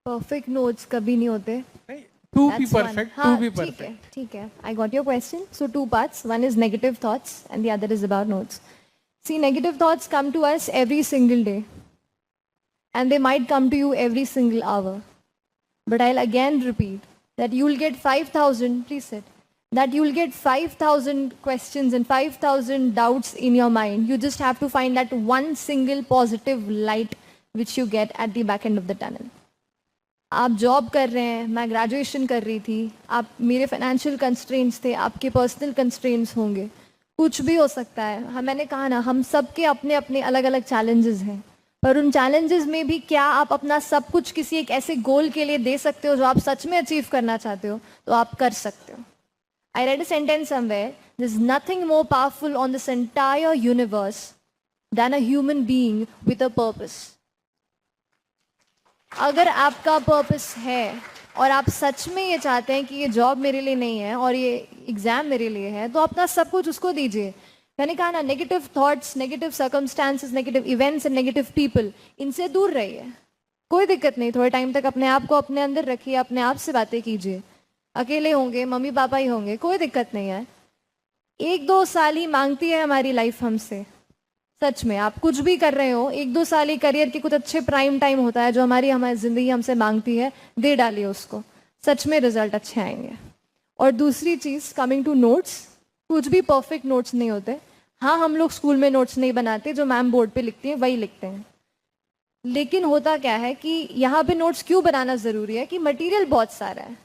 Perfect notes कभी नहीं होते. To be perfect, to be ठीक है, परफेक्ट. ठीक है. I got your question. So two parts. One is negative thoughts and the other is about notes. See, negative thoughts come to us every single day. And they might come to you every single hour. But I'll again repeat that you'll get 5,000, please sit, that you'll get 5,000 questions and 5,000 doubts in your mind. You just have to find that one single positive light which you get at the back end of the tunnel. आप job कर रहे हैं, मैं graduation कर रही थी, आप मेरे फाइनेंशियल कंस्ट्रेंट्स थे, आपके पर्सनल कंस्ट्रेंट्स होंगे, कुछ भी हो सकता है. मैंने कहा ना, हम सबके अपने अपने अलग अलग चैलेंजेस हैं, पर उन चैलेंजेस में भी क्या आप अपना सब कुछ किसी एक ऐसे गोल के लिए दे सकते हो जो आप सच में अचीव करना चाहते हो, तो आप कर सकते हो. I read a sentence somewhere, there is nothing more powerful on this entire universe then a human being with a purpose. अगर आपका पर्पस है और आप सच में ये चाहते हैं कि ये जॉब मेरे लिए नहीं है और ये एग्ज़ाम मेरे लिए है, तो अपना सब कुछ उसको दीजिए. मैंने कहा ना, negative thoughts, negative circumstances, negative events and negative people, इनसे दूर रहिए. कोई दिक्कत नहीं, थोड़े टाइम तक अपने आप को अपने अंदर रखिए, अपने आप से बातें कीजिए. अकेले होंगे, मम्मी पापा ही होंगे, कोई दिक्कत नहीं है. 1-2 साल ही मांगती है हमारी लाइफ हमसे. सच में आप कुछ भी कर रहे हो, 1-2 साल ही करियर के कुछ अच्छे प्राइम टाइम होता है जो हमारी ज़िंदगी हमसे मांगती है. दे डालिए उसको, सच में रिजल्ट अच्छे आएंगे. और दूसरी चीज़, कमिंग टू नोट्स, कुछ भी परफेक्ट नोट्स नहीं होते. हाँ, हम लोग स्कूल में नोट्स नहीं बनाते, जो मैम बोर्ड पे लिखती हैं वही लिखते हैं. लेकिन होता क्या है कि यहाँ पे नोट्स क्यों बनाना ज़रूरी है कि मटेरियल बहुत सारा है,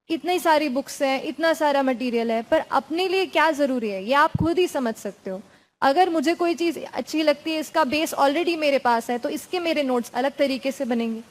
इतनी सारी बुक्स हैं, इतना सारा मटेरियल है, पर अपने लिए क्या ज़रूरी है ये आप खुद ही समझ सकते हो. अगर मुझे कोई चीज़ अच्छी लगती है, इसका बेस ऑलरेडी मेरे पास है, तो इसके मेरे नोट्स अलग तरीके से बनेंगे.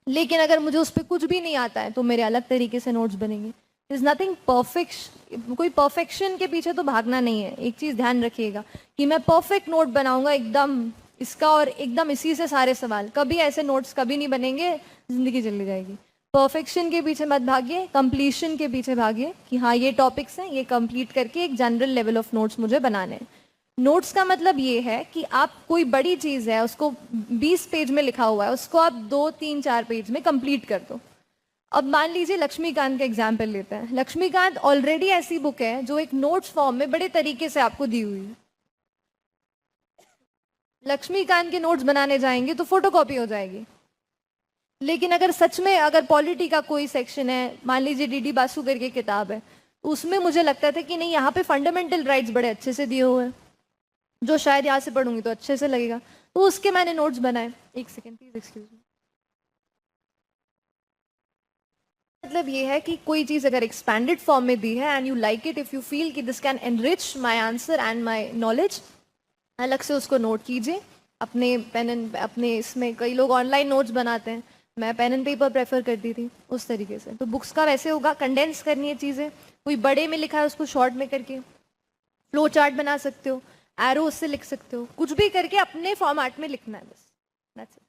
लेकिन अगर मुझे उस पर कुछ भी नहीं आता है तो मेरे अलग तरीके से नोट्स बनेंगे. Is nothing perfect. कोई परफेक्शन के पीछे तो भागना नहीं है. एक चीज़ ध्यान रखिएगा कि मैं परफेक्ट नोट बनाऊंगा एकदम इसका और एकदम इसी से सारे सवाल, कभी ऐसे नोट्स कभी नहीं बनेंगे, जिंदगी चली जाएगी. परफेक्शन के पीछे मत भागिए, कंप्लीशन के पीछे भागिए कि हाँ ये टॉपिक्स हैं, ये कंप्लीट करके एक जनरल लेवल ऑफ नोट्स मुझे बनाने हैं. नोट्स का मतलब ये है कि आप कोई बड़ी चीज़ है, उसको 20 पेज में लिखा हुआ है, उसको आप 2-3-4 पेज में कंप्लीट कर दो. अब मान लीजिए लक्ष्मीकांत का एग्जाम्पल लेते हैं. लक्ष्मीकांत ऑलरेडी ऐसी बुक है जो एक नोट्स फॉर्म में बड़े तरीके से आपको दी हुई है. लक्ष्मीकांत के नोट्स बनाने जाएंगे तो फोटोकॉपी हो जाएगी. लेकिन अगर सच में अगर पॉलिटी का कोई सेक्शन है, मान लीजिए डीडी बासु करके किताब है, तो उसमें मुझे लगता था कि नहीं, यहाँ पे फंडामेंटल राइट्स बड़े अच्छे से दिए हुए हैं, जो शायद यहाँ से पढ़ूंगी तो अच्छे से लगेगा, तो उसके मैंने नोट्स बनाए. एक सेकेंड प्लीज, एक्सक्यूज मी. मतलब ये है कि कोई चीज़ अगर एक्सपैंडेड फॉर्म में दी है and you like it, if you feel कि this can enrich my answer and my knowledge, अलग से उसको नोट कीजिए अपने पेन एंड अपने इसमें. कई लोग ऑनलाइन नोट्स बनाते हैं, मैं पेन एंड पेपर प्रेफर करती थी उस तरीके से. तो बुक्स का वैसे होगा, कंडेंस करनी है चीज़ें, कोई बड़े में लिखा है उसको शॉर्ट में करके फ्लो चार्ट बना सकते हो, एरो उससे लिख सकते हो, कुछ भी करके अपने फॉर्मेट में लिखना है बस. That's it.